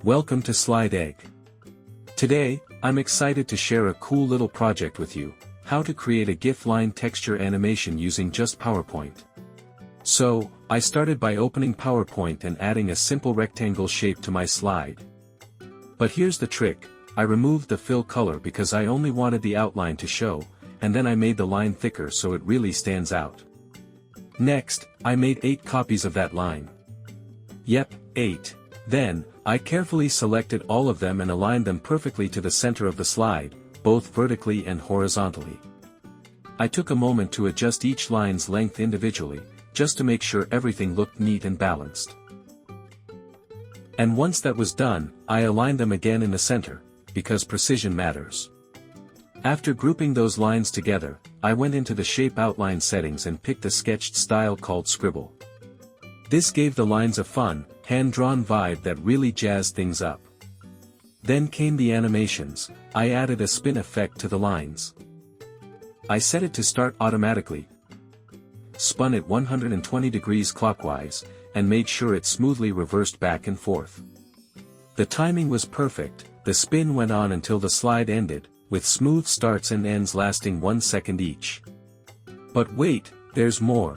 Welcome to Slide Egg. Today, I'm excited to share a cool little project with you, how to create a GIF line texture animation using just PowerPoint. So, I started by opening PowerPoint and adding a simple rectangle shape to my slide. But here's the trick, I removed the fill color because I only wanted the outline to show, and then I made the line thicker so it really stands out. Next, I made 8 copies of that line. Yep, 8. Then, I carefully selected all of them and aligned them perfectly to the center of the slide, both vertically and horizontally. I took a moment to adjust each line's length individually, just to make sure everything looked neat and balanced. And once that was done, I aligned them again in the center, because precision matters. After grouping those lines together, I went into the shape outline settings and picked a sketched style called Scribble. This gave the lines a fun, hand-drawn vibe that really jazzed things up. Then came the animations. I added a spin effect to the lines. I set it to start automatically, spun it 120 degrees clockwise, and made sure it smoothly reversed back and forth. The timing was perfect, the spin went on until the slide ended, with smooth starts and ends lasting 1 second each. But wait, there's more.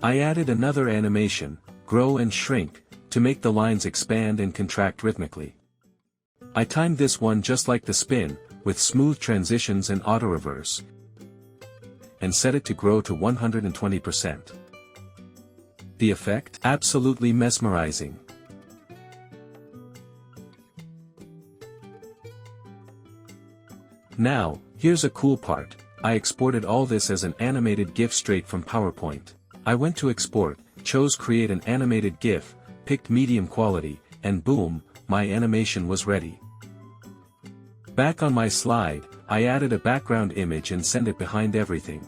I added another animation, grow and shrink, to make the lines expand and contract rhythmically. I timed this one just like the spin, with smooth transitions and auto-reverse, and set it to grow to 120%. The effect? Absolutely mesmerizing. Now, here's a cool part, I exported all this as an animated GIF straight from PowerPoint. I went to export, chose create an animated GIF, picked medium quality, and boom, my animation was ready. Back on my slide, I added a background image and sent it behind everything.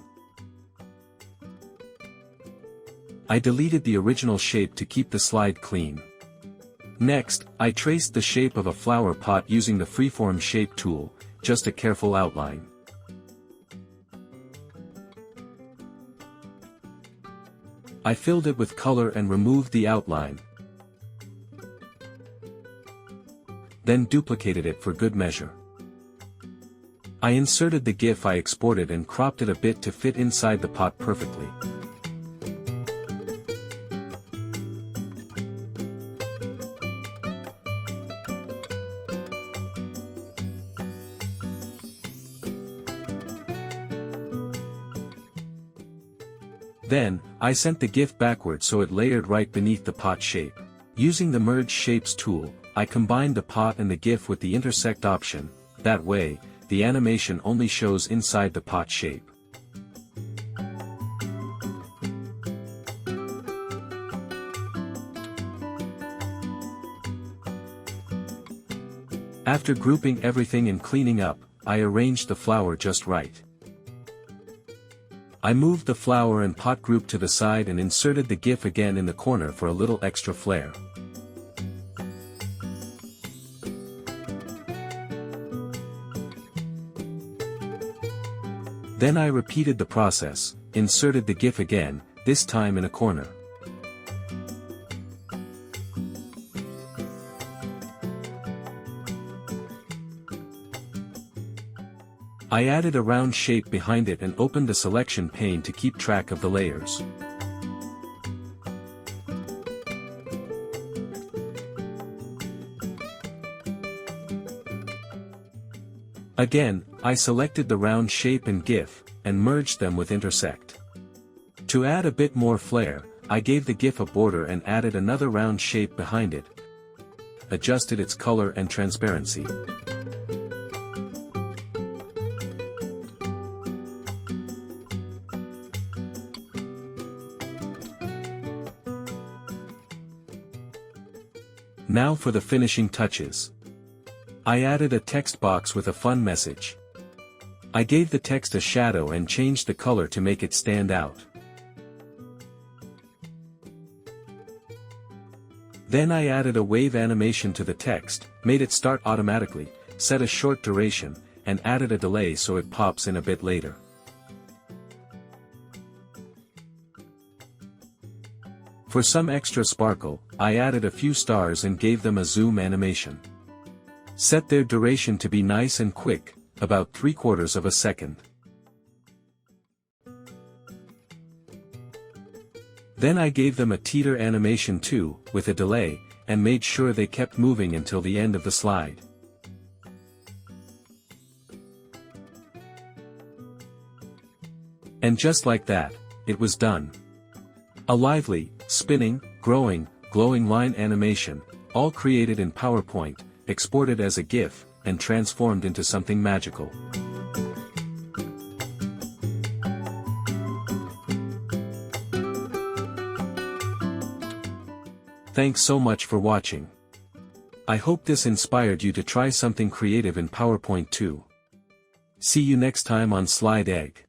I deleted the original shape to keep the slide clean. Next, I traced the shape of a flower pot using the freeform shape tool, just a careful outline. I filled it with color and removed the outline. Then duplicated it for good measure. I inserted the GIF I exported and cropped it a bit to fit inside the pot perfectly. Then, I sent the GIF backward so it layered right beneath the pot shape. Using the Merge Shapes tool, I combined the pot and the GIF with the intersect option, that way, the animation only shows inside the pot shape. After grouping everything and cleaning up, I arranged the flower just right. I moved the flower and pot group to the side and inserted the GIF again in the corner for a little extra flair. Then I repeated the process, inserted the GIF again, this time in a corner. I added a round shape behind it and opened a selection pane to keep track of the layers. Again, I selected the round shape and GIF, and merged them with intersect. To add a bit more flair, I gave the GIF a border and added another round shape behind it, adjusted its color and transparency. Now for the finishing touches. I added a text box with a fun message. I gave the text a shadow and changed the color to make it stand out. Then I added a wave animation to the text, made it start automatically, set a short duration, and added a delay so it pops in a bit later. For some extra sparkle, I added a few stars and gave them a zoom animation. Set their duration to be nice and quick, about 3/4 of a second. Then I gave them a teeter animation too, with a delay, and made sure they kept moving until the end of the slide. And just like that, it was done. A lively, spinning, growing, glowing line animation, all created in PowerPoint, exported as a GIF, and transformed into something magical. Thanks so much for watching. I hope this inspired you to try something creative in PowerPoint too. See you next time on Slide Egg.